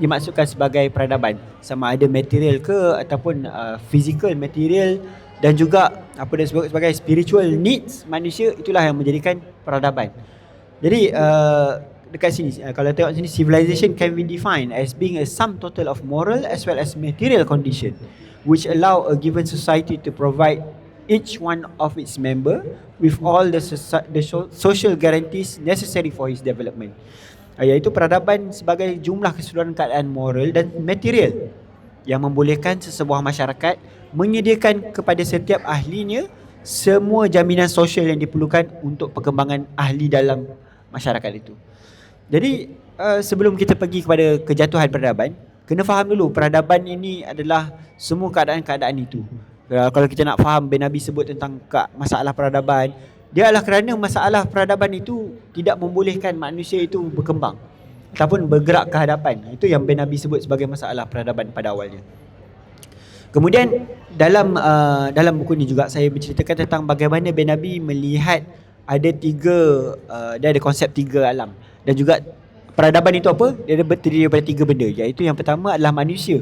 dimaksudkan sebagai peradaban, sama ada material ke ataupun physical material, dan juga apa disebut sebagai spiritual needs manusia. Itulah yang menjadikan peradaban. Jadi dekat sini, kalau tengok sini, civilization can be defined as being a sum total of moral as well as material condition which allow a given society to provide each one of its member with all social guarantees necessary for his development. Iaitu peradaban sebagai jumlah keseluruhan keadaan moral dan material yang membolehkan sesebuah masyarakat menyediakan kepada setiap ahlinya semua jaminan sosial yang diperlukan untuk perkembangan ahli dalam masyarakat itu. Jadi sebelum kita pergi kepada kejatuhan peradaban, kena faham dulu peradaban ini adalah semua keadaan-keadaan itu. Kalau kita nak faham, Ben Nabi sebut tentang masalah peradaban, dia adalah kerana masalah peradaban itu tidak membolehkan manusia itu berkembang ataupun bergerak ke hadapan. Itu yang Ben Nabi sebut sebagai masalah peradaban pada awalnya. Kemudian dalam buku ni juga saya berceritakan tentang bagaimana Ben Nabi melihat ada dia ada konsep tiga alam. Dan juga peradaban itu apa? Dia terdiri daripada tiga benda, iaitu yang pertama adalah manusia,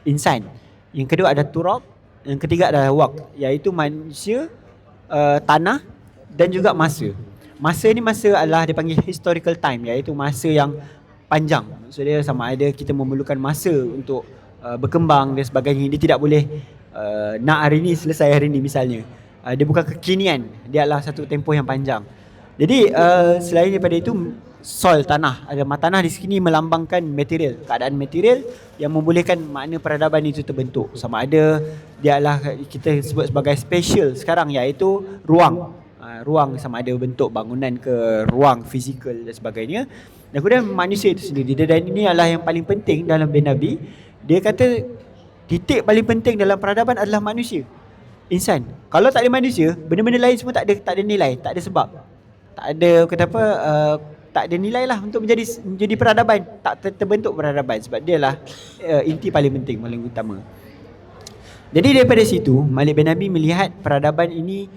insan. Yang kedua adalah turab, yang ketiga adalah waqt, iaitu manusia, tanah dan juga masa. Masa ni adalah dipanggil historical time, iaitu masa yang panjang. Maksudnya sama ada kita memerlukan masa untuk berkembang dan sebagainya. Dia tidak boleh nak hari ni selesai hari ni misalnya. Dia bukan kekinian, dia adalah satu tempoh yang panjang. Jadi selain daripada itu, soil, tanah, ada tanah di sini melambangkan material, keadaan material yang membolehkan makna peradaban itu terbentuk. Sama ada dia adalah kita sebut sebagai spatial sekarang, iaitu ruang. Ruang sama ada bentuk bangunan ke ruang fizikal dan sebagainya. Dan kemudian manusia itu sendiri, dan ini adalah yang paling penting dalam Ben Nabi. Dia kata titik paling penting dalam peradaban adalah manusia, insan. Kalau tak ada manusia, benda-benda lain semua tak ada nilai, tak ada sebab, tak ada tak ada nilai lah untuk menjadi peradaban. Tak terbentuk peradaban sebab dia lah inti paling penting, paling utama. Jadi daripada situ Malik bin Nabi melihat peradaban ini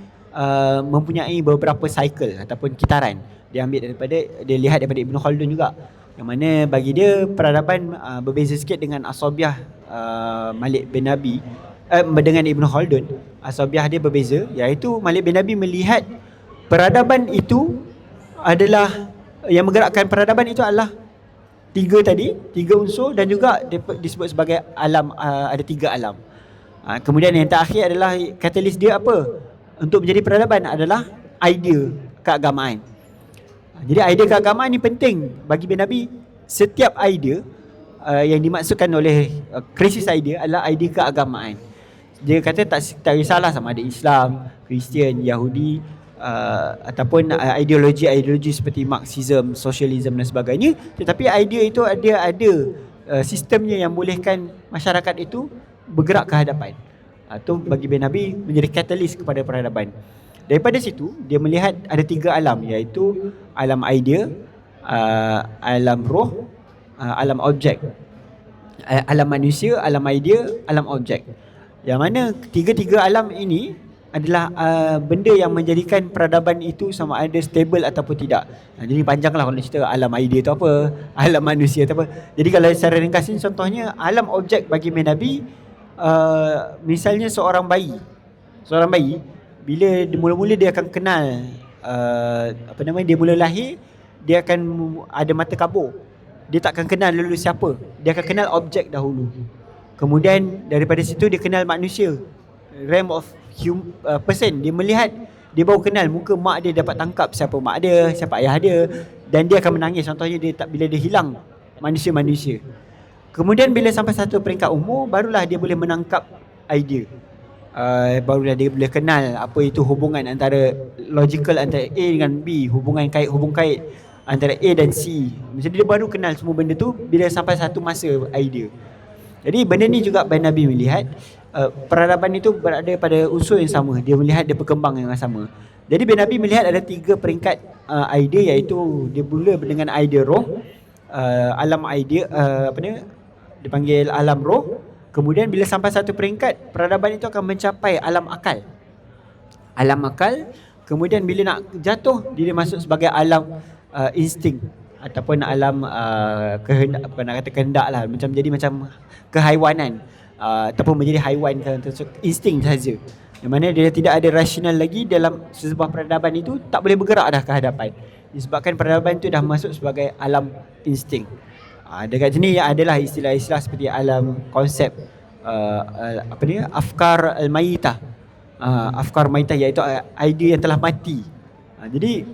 mempunyai beberapa cycle ataupun kitaran. Dia lihat daripada Ibn Khaldun juga, yang mana bagi dia peradaban berbeza sikit dengan Asabiah Malik bin Nabi dengan Ibn Khaldun. Asabiah dia berbeza, iaitu Malik bin Nabi melihat peradaban itu adalah, yang menggerakkan peradaban itu adalah tiga unsur, dan juga disebut sebagai alam, ada tiga alam. Kemudian yang terakhir adalah katalis dia apa untuk menjadi peradaban adalah idea keagamaan. Jadi idea keagamaan ni penting bagi Ben Nabi. Setiap idea yang dimaksudkan oleh krisis idea adalah idea keagamaan. Dia kata tak risaulah sama ada Islam, Kristian, Yahudi, ataupun ideologi seperti Marxism, Socialism dan sebagainya, tetapi idea itu dia ada sistemnya yang bolehkan masyarakat itu bergerak ke hadapan. Itu bagi Ben Nabi menjadi katalis kepada peradaban. Daripada situ dia melihat ada tiga alam, iaitu alam idea, alam roh, alam objek. Alam manusia, alam idea, alam objek. Yang mana tiga-tiga alam ini adalah benda yang menjadikan peradaban itu sama ada stable ataupun tidak. Jadi panjanglah kalau cerita alam idea tu apa, alam manusia tu apa. Jadi kalau secara ringkas ini, contohnya alam objek bagi Ben Nabi, misalnya seorang bayi bila mula-mula dia akan kenal dia mula lahir, dia akan ada mata kabur. Dia tak akan kenal dulu siapa, dia akan kenal objek dahulu. Kemudian daripada situ dia kenal manusia, realm of person. Dia melihat, dia baru kenal muka mak dia, dapat tangkap siapa mak dia, siapa ayah dia, dan dia akan menangis. Contohnya bila dia hilang manusia-manusia. Kemudian bila sampai satu peringkat umur, barulah dia boleh menangkap idea. Barulah dia boleh kenal apa itu hubungan antara logical antara A dengan B, hubung kait antara A dan C. Jadi dia baru kenal semua benda tu bila sampai satu masa idea. Jadi benda ni juga Ben Nabi melihat peradaban itu berada pada unsur yang sama. Dia melihat dia berkembang yang sama. Jadi Ben Nabi melihat ada tiga peringkat idea, iaitu dia mula dengan idea roh, alam idea dipanggil alam roh. Kemudian bila sampai satu peringkat, peradaban itu akan mencapai alam akal. Alam akal. Kemudian bila nak jatuh, dia masuk sebagai alam insting ataupun alam kehendak lah, macam kehaiwanan, ataupun menjadi haiwan, insting saja. Yang mana dia tidak ada rasional lagi dalam sebuah peradaban itu, tak boleh bergerak dah ke hadapan, disebabkan peradaban itu dah masuk sebagai alam insting. Dekat sini adalah istilah-istilah seperti alam konsep afkar al-mayitah, afkar maitah, iaitu idea yang telah mati. Jadi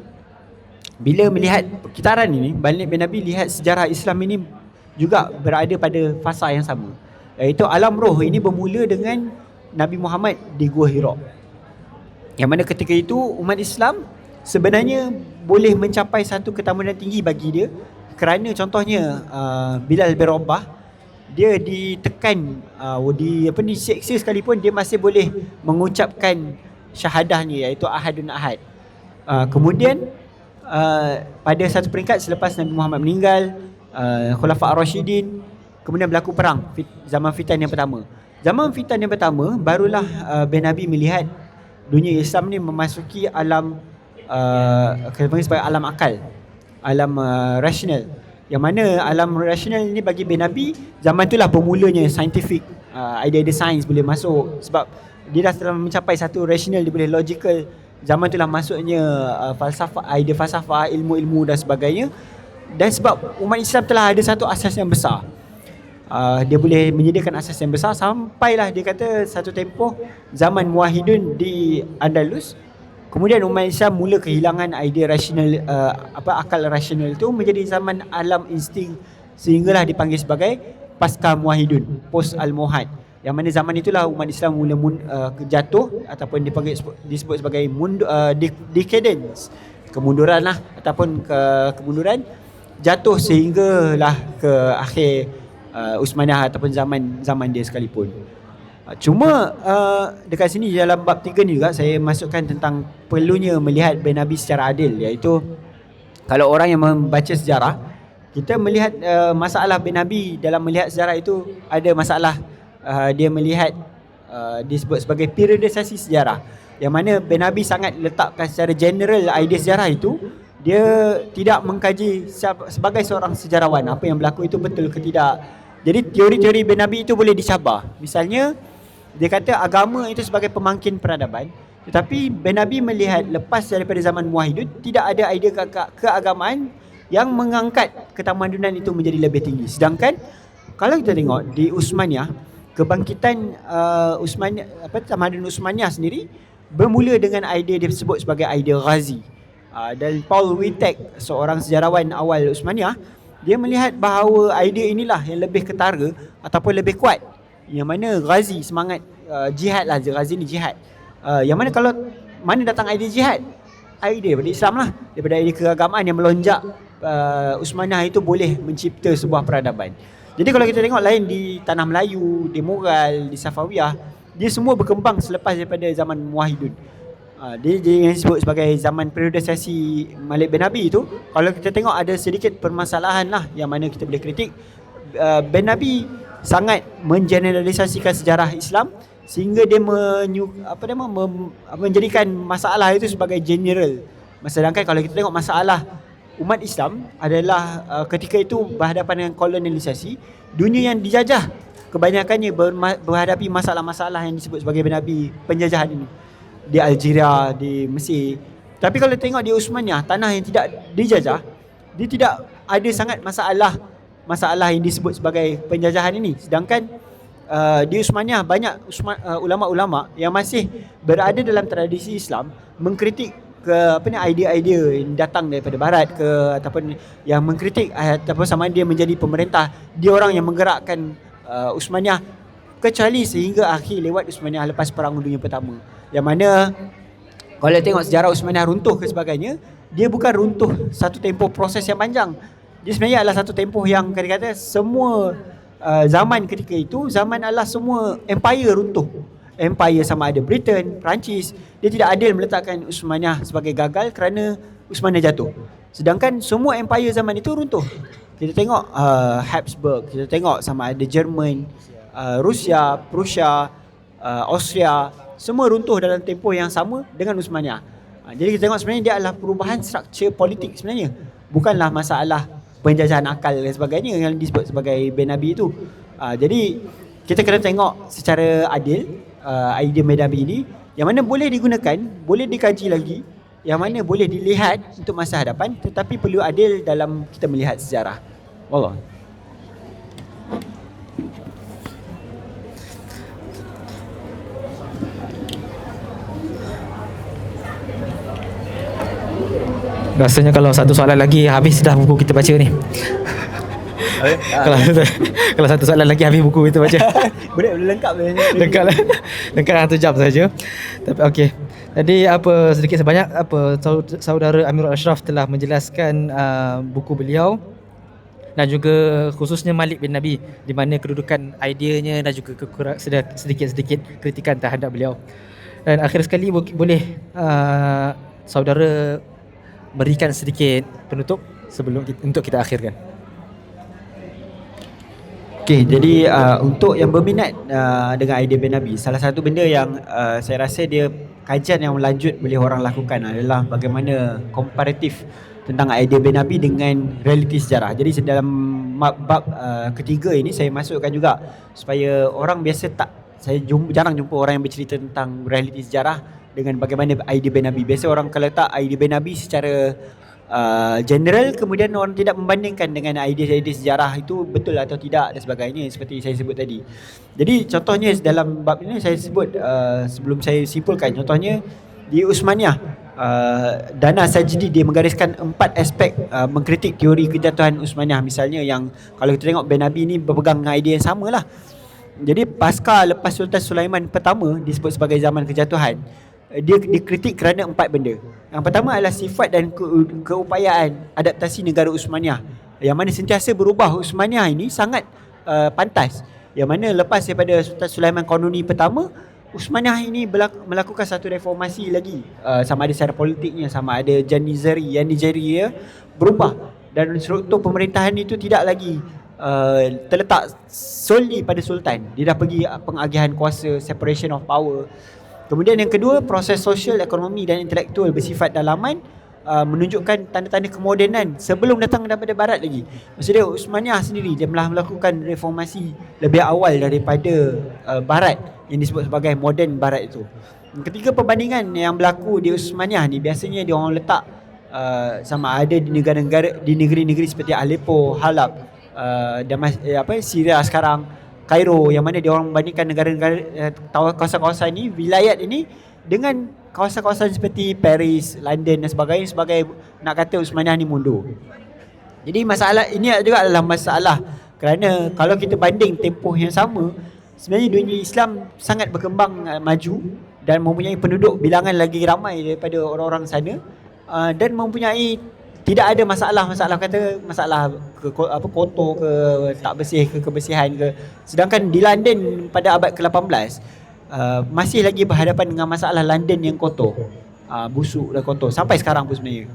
bila melihat perkitaran ini, Balik bin Nabi lihat sejarah Islam ini juga berada pada fasa yang sama, iaitu alam roh ini bermula dengan Nabi Muhammad di Gua Hira, yang mana ketika itu umat Islam sebenarnya boleh mencapai satu ketamunan tinggi bagi dia, kerana contohnya Bilal bin Rabah, dia ditekan, diseksa sekalipun dia masih boleh mengucapkan syahadahnya, iaitu Ahadun Ahad. Kemudian pada satu peringkat selepas Nabi Muhammad meninggal, Khulafa' Ar-Rasyidin, kemudian berlaku perang, zaman fitan yang pertama. Zaman fitan yang pertama barulah bin Nabi melihat dunia Islam ni memasuki alam kita panggil sebagai alam akal, alam rasional. Yang mana alam rasional ni bagi bin Nabi, zaman itulah bermulanya scientific, idea-idea sains boleh masuk, sebab dia dah telah mencapai satu rasional, dia boleh logical. Zaman itulah masuknya falsafah, idea falsafah, ilmu-ilmu dan sebagainya. Dan sebab umat Islam telah ada satu asas yang besar, dia boleh menyediakan asas yang besar, sampailah dia kata satu tempoh zaman Muwahhidun di Andalus. Kemudian umat Islam mula kehilangan idea rasional, akal rasional itu, menjadi zaman alam insting, sehinggalah dipanggil sebagai pasca Muwahhidun, post al-Muhad. Yang mana zaman itulah umat Islam mula jatuh, ataupun disebut sebagai decadence, kemunduran lah, ataupun kemunduran, jatuh sehinggalah ke akhir Utsmaniyah ataupun zaman dia sekalipun. Cuma dekat sini dalam bab 3 ni juga saya masukkan tentang perlunya melihat bin Nabi secara adil, iaitu kalau orang yang membaca sejarah, kita melihat masalah bin Nabi dalam melihat sejarah itu ada masalah. Dia melihat disebut sebagai periodisasi sejarah, yang mana bin Nabi sangat letakkan secara general idea sejarah itu. Dia tidak mengkaji sebagai seorang sejarawan apa yang berlaku itu betul ke tidak. Jadi teori-teori bin Nabi itu boleh dicabar. Misalnya dia kata agama itu sebagai pemangkin peradaban, tetapi bin Nabi melihat lepas daripada zaman Muwahhidun tidak ada idea keagamaan yang mengangkat ketamadunan itu menjadi lebih tinggi. Sedangkan kalau kita tengok di Utsmaniyah, kebangkitan tamadun Utsmaniyah sendiri bermula dengan idea dia disebut sebagai idea Ghazi. Dan Paul Wittek, seorang sejarawan awal Utsmaniyah, dia melihat bahawa idea inilah yang lebih ketara ataupun lebih kuat, yang mana Ghazi, semangat jihad lah, Ghazi ni jihad. Yang mana kalau mana datang idea jihad, idea daripada Islam lah, daripada idea keagamaan yang melonjak, Utsmaniyah itu boleh mencipta sebuah peradaban. Jadi kalau kita tengok lain di Tanah Melayu, di Mughal, di Safawiyah, dia semua berkembang selepas daripada zaman Muwahhidun. Dia yang disebut sebagai zaman periodisasi Malik bin Nabi itu, kalau kita tengok ada sedikit permasalahan lah yang mana kita boleh kritik. Bin Nabi sangat mengeneralisasikan sejarah Islam sehingga dia menjadikan masalah itu sebagai general. Sedangkan kalau kita tengok masalah umat Islam adalah ketika itu berhadapan dengan kolonialisasi, dunia yang dijajah kebanyakannya berhadapi masalah-masalah yang disebut sebagai bin Nabi, penjajahan ini di Algeria, di Mesir. Tapi kalau tengok di Utsmaniyah, tanah yang tidak dijajah, dia tidak ada sangat masalah yang disebut sebagai penjajahan ini. Sedangkan di Utsmaniyah banyak ulama-ulama yang masih berada dalam tradisi Islam mengkritik idea-idea yang datang daripada barat ataupun yang mengkritik ataupun sama dia menjadi pemerintah, dia orang yang menggerakkan Utsmaniyah, kecuali sehingga akhir lewat Utsmaniyah lepas Perang Dunia Pertama. Yang mana kalau tengok sejarah Utsmaniyah runtuh ke sebagainya, dia bukan runtuh satu tempoh proses yang panjang. Dia sebenarnya adalah satu tempoh yang kata semua zaman ketika itu, zaman adalah semua empire runtuh. Empire sama ada Britain, Perancis, dia tidak adil meletakkan Utsmaniyah sebagai gagal kerana Utsmaniyah jatuh. Sedangkan semua empire zaman itu runtuh. Kita tengok Habsburg, kita tengok sama ada Jerman, Rusia, Prussia, Austria, semua runtuh dalam tempoh yang sama dengan Utsmaniyah. Jadi kita tengok sebenarnya dia adalah perubahan struktur politik sebenarnya, bukanlah masalah penjajahan akal dan sebagainya yang disebut sebagai bin Nabi itu. Jadi kita kena tengok secara adil idea bin Nabi ini, yang mana boleh digunakan, boleh dikaji lagi, yang mana boleh dilihat untuk masa hadapan, tetapi perlu adil dalam kita melihat sejarah. Wallah. Rasanya kalau satu soalan lagi habis dah buku kita baca ni. kalau kalau satu soalan lagi habis buku kita baca. boleh lengkap Lengkap lah. Lengkap 1 jam saja. Tapi okey. Tadi apa sedikit sebanyak apa saudara Amirul Ashraf telah menjelaskan buku beliau dan juga khususnya Malik bin Nabi, di mana kedudukan ideanya dan juga sedikit-sedikit kritikan terhadap beliau. Dan akhir sekali boleh saudara berikan sedikit penutup sebelum untuk kita akhirkan. Okey, jadi untuk yang berminat dengan idea bin Nabi, salah satu benda yang saya rasa dia kajian yang lanjut boleh orang lakukan adalah bagaimana komparatif tentang idea bin Nabi dengan realiti sejarah. Jadi dalam bab ketiga ini saya masukkan juga supaya orang biasa jarang jumpa orang yang bercerita tentang realiti sejarah dengan bagaimana idea bin Nabi. Biasa orang kalau letak idea bin Nabi secara general, kemudian orang tidak membandingkan dengan idea-idea sejarah itu betul atau tidak dan sebagainya seperti saya sebut tadi. Jadi contohnya dalam bab ini saya sebut sebelum saya simpulkan, contohnya di Uthmaniyah, Dana Sajdi dia menggariskan 4 aspek mengkritik teori kejatuhan Uthmaniyah. Misalnya yang kalau kita tengok bin Nabi ni berpegang dengan idea yang sama lah. Jadi pasca lepas Sultan Sulaiman pertama disebut sebagai zaman kejatuhan, dia dikritik kerana 4 benda. Yang pertama adalah sifat dan keupayaan adaptasi negara Uthmaniyah, yang mana sentiasa berubah. Uthmaniyah ini sangat pantas, yang mana lepas daripada Sultan Sulaiman Qanuni pertama, Uthmaniyah ini melakukan satu reformasi lagi, sama ada secara politiknya, sama ada Janizari berubah, dan struktur pemerintahan itu tidak lagi terletak solely pada sultan. Dia dah pergi pengagihan kuasa, separation of power. Kemudian yang kedua, proses sosial, ekonomi dan intelektual bersifat dalaman, menunjukkan tanda-tanda kemodenan sebelum datang daripada barat lagi. Maksudnya Uthmaniyah sendiri dia telah melakukan reformasi lebih awal daripada barat, yang disebut sebagai moden barat itu. Ketiga, perbandingan yang berlaku di Uthmaniyah ni biasanya dia orang letak sama ada di negeri-negeri seperti Aleppo, Halab, Syria sekarang, Kairo, yang mana dia orang membandingkan negara-negara kawasan-kawasan ini, wilayat ini dengan kawasan-kawasan seperti Paris, London dan sebagainya, sebagai nak kata Uthmaniyah ni mundur. Jadi masalah ini juga adalah masalah kerana kalau kita banding tempoh yang sama, sebenarnya dunia Islam sangat berkembang, maju dan mempunyai penduduk bilangan lagi ramai daripada orang-orang sana, dan mempunyai tidak ada masalah kotor ke tak bersih ke kebersihan ke. Sedangkan di London pada abad ke-18 masih lagi berhadapan dengan masalah London yang kotor, busuk dan kotor sampai sekarang pun sebenarnya.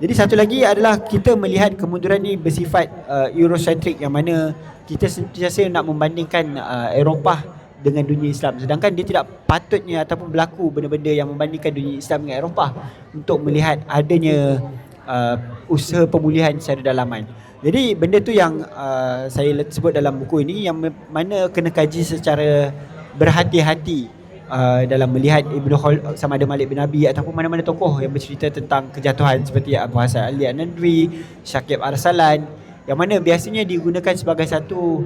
Jadi satu lagi adalah kita melihat kemunduran ni bersifat Eurocentric, yang mana kita sentiasa nak membandingkan Eropah dengan dunia Islam, sedangkan dia tidak patutnya ataupun berlaku benda-benda yang membandingkan dunia Islam dengan Eropah untuk melihat adanya usaha pemulihan secara dalaman. Jadi benda tu yang saya sebut dalam buku ini, yang mana kena kaji secara berhati-hati dalam melihat sama ada Malik bin Nabi ataupun mana-mana tokoh yang bercerita tentang kejatuhan seperti Abu Hasan Ali An-Nadwi, Syakib Arsalan, yang mana biasanya digunakan sebagai satu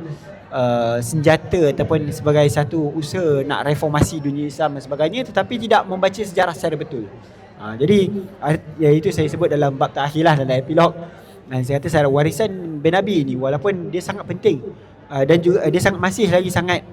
senjata ataupun sebagai satu usaha nak reformasi dunia Islam dan sebagainya, tetapi tidak membaca sejarah secara betul. Jadi itu saya sebut dalam bab terakhir lah, dalam epilog. Dan saya kata secara warisan bin Nabi ni, walaupun dia sangat penting dan juga dia masih lagi sangat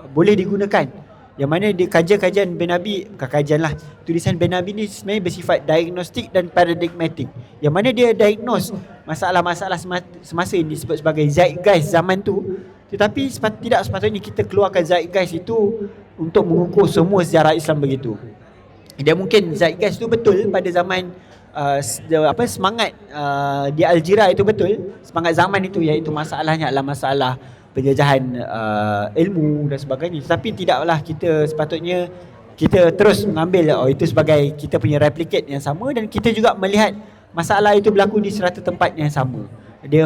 boleh digunakan, yang mana dia kajian bin Nabi, bukan kajian lah, tulisan bin Nabi ni sebenarnya bersifat diagnostik dan paradigmatik, yang mana dia diagnose masalah-masalah semasa ini disebut sebagai zeitgeist zaman tu. Tetapi tidak sepatutnya kita keluarkan zeitgeist itu untuk mengukur semua sejarah Islam begitu. Dia mungkin zeitgeist itu betul pada zaman semangat di Algeria itu betul, semangat zaman itu, iaitu masalahnya adalah masalah penjajahan ilmu dan sebagainya. Tapi tidaklah kita sepatutnya kita terus mengambil itu sebagai kita punya replicate yang sama, dan kita juga melihat masalah itu berlaku di serata tempat yang sama. Dia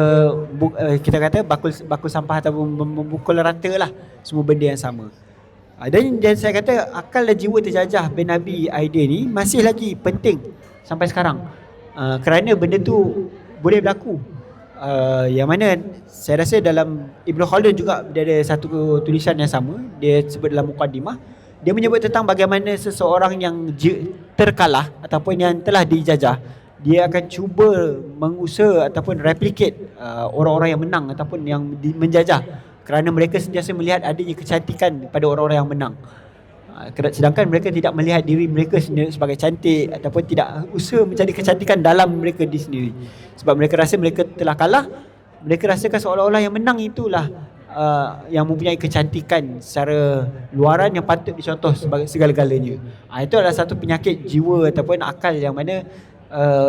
kita kata bakul sampah ataupun membukul rata lah semua benda yang sama. Dan saya kata akal dan jiwa terjajah bin Nabi idea ni masih lagi penting sampai sekarang, kerana benda tu boleh berlaku. Yang mana saya rasa dalam Ibn Khaldun juga dia ada satu tulisan yang sama. Dia sebut dalam Muqaddimah, dia menyebut tentang bagaimana seseorang yang terkalah ataupun yang telah dijajah, dia akan cuba mengusaha ataupun replicate orang-orang yang menang ataupun yang menjajah, kerana mereka sentiasa melihat adanya kecantikan pada orang-orang yang menang. Sedangkan mereka tidak melihat diri mereka sendiri sebagai cantik ataupun tidak usaha mencari kecantikan dalam mereka sendiri. Sebab mereka rasa mereka telah kalah. Mereka rasakan seolah-olah yang menang itulah yang mempunyai kecantikan secara luaran yang patut dicontoh sebagai segala-galanya. Itu adalah satu penyakit jiwa ataupun akal yang mana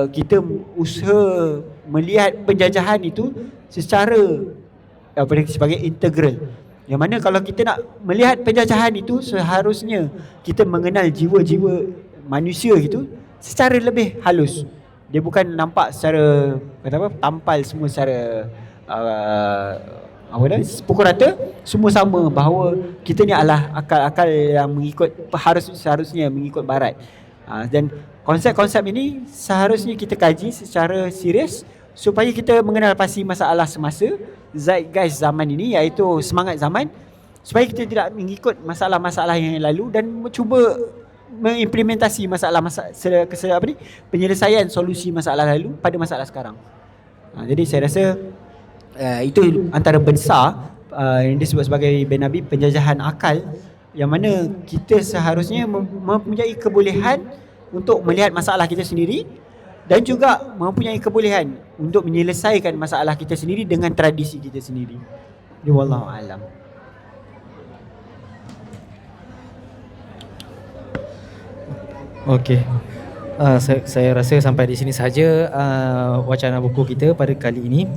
kita usaha melihat penjajahan itu secara sebagai integral. Yang mana kalau kita nak melihat penjajahan itu, seharusnya kita mengenal jiwa-jiwa manusia itu secara lebih halus. Dia bukan nampak secara tampal semua secara pukul rata, semua sama, bahawa kita ni adalah akal-akal yang mengikut seharusnya mengikut barat. Dan konsep-konsep ini seharusnya kita kaji secara serius supaya kita mengenal pasti masalah semasa, zeitgeist zaman ini, iaitu semangat zaman, supaya kita tidak mengikut masalah-masalah yang lalu dan cuba mengimplementasi penyelesaian solusi masalah lalu pada masalah sekarang. Jadi saya rasa itu antara besar yang disebut sebagai Ben Nabi penjajahan akal, yang mana kita seharusnya mempunyai kebolehan untuk melihat masalah kita sendiri dan juga mempunyai kebolehan untuk menyelesaikan masalah kita sendiri dengan tradisi kita sendiri. Jadi wallahu alam. Okey. Saya rasa sampai di sini sahaja wacana buku kita pada kali ini.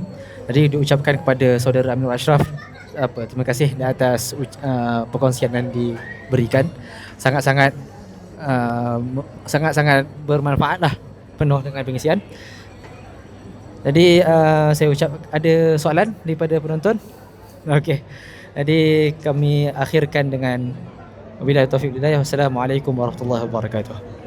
Jadi diucapkan kepada saudara Aminul Ashraf terima kasih di atas perkongsian yang diberikan. Sangat-sangat bermanfaat lah, penuh dengan pengisian. Jadi saya ucap, ada soalan daripada penonton? Okey. Jadi kami akhirkan dengan wabillahi taufiq hidayah. Wassalamualaikum warahmatullahi wabarakatuh.